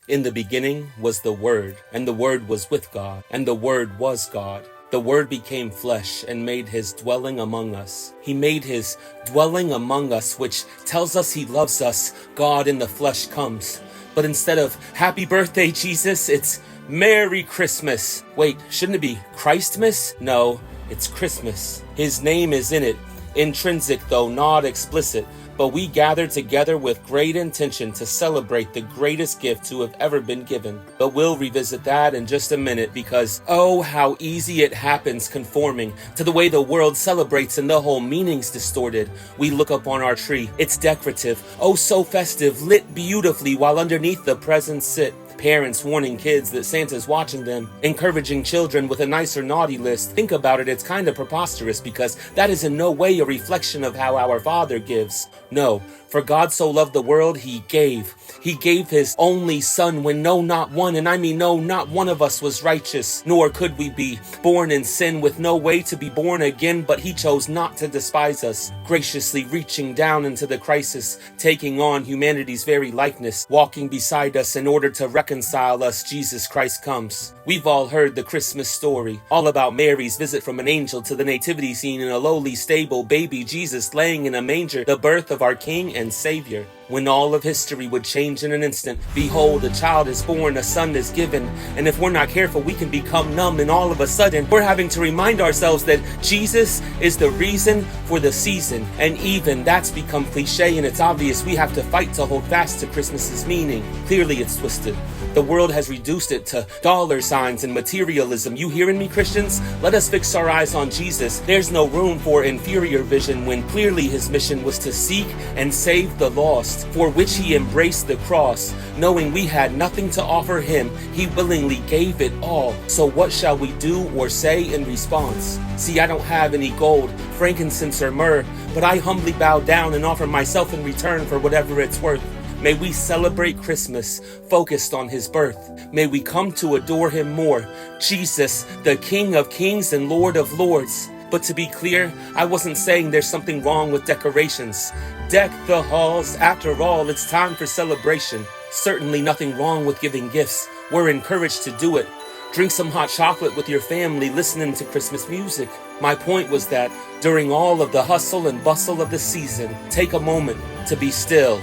In the beginning was the Word, and the Word was with God, and the Word was God. The Word became flesh and made his dwelling among us. He made his dwelling among us, which tells us he loves us. God in the flesh comes. But instead of happy birthday, Jesus, it's Merry Christmas. Wait, shouldn't it be Christmas? No, it's Christmas. His name is in it, intrinsic though not explicit. But we gather together with great intention to celebrate the greatest gift to have ever been given. But we'll revisit that in just a minute because, oh, how easy it happens conforming to the way the world celebrates and the whole meaning's distorted. We look up on our tree. It's decorative, oh so festive, lit beautifully while underneath the presents sit. Parents warning kids that Santa's watching them, encouraging children with a nice or naughty list. Think about it, it's kind of preposterous because that is in no way a reflection of how our Father gives. No, for God so loved the world, he gave. He gave his only Son when no, not one, and I mean no, not one of us was righteous, nor could we be, born in sin with no way to be born again, but he chose not to despise us, graciously reaching down into the crisis, taking on humanity's very likeness, walking beside us in order to reconcile us. Jesus Christ comes. We've all heard the Christmas story, all about Mary's visit from an angel to the nativity scene in a lowly stable, baby Jesus laying in a manger, the birth of our King and Savior. When all of history would change in an instant, behold, a child is born, a son is given, and if we're not careful, we can become numb, and all of a sudden, we're having to remind ourselves that Jesus is the reason for the season, and even that's become cliche, and it's obvious we have to fight to hold fast to Christmas's meaning. Clearly, it's twisted. The world has reduced it to dollar signs and materialism. You hearing me, Christians? Let us fix our eyes on Jesus. There's no room for inferior vision when clearly his mission was to seek and save the lost, for which he embraced the cross. Knowing we had nothing to offer him, he willingly gave it all. So what shall we do or say in response? See, I don't have any gold, frankincense, or myrrh, but I humbly bow down and offer myself in return for whatever it's worth. May we celebrate Christmas focused on his birth. May we come to adore him more. Jesus, the King of Kings and Lord of Lords. But to be clear, I wasn't saying there's something wrong with decorations. Deck the halls. After all, it's time for celebration. Certainly nothing wrong with giving gifts. We're encouraged to do it. Drink some hot chocolate with your family listening to Christmas music. My point was that during all of the hustle and bustle of the season, take a moment to be still,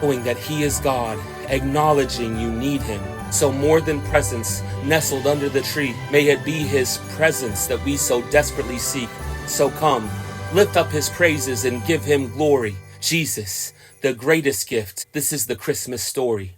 knowing that he is God, acknowledging you need him. So more than presents nestled under the tree, may it be his presence that we so desperately seek. So come, lift up his praises and give him glory. Jesus, the greatest gift. This is the Christmas story.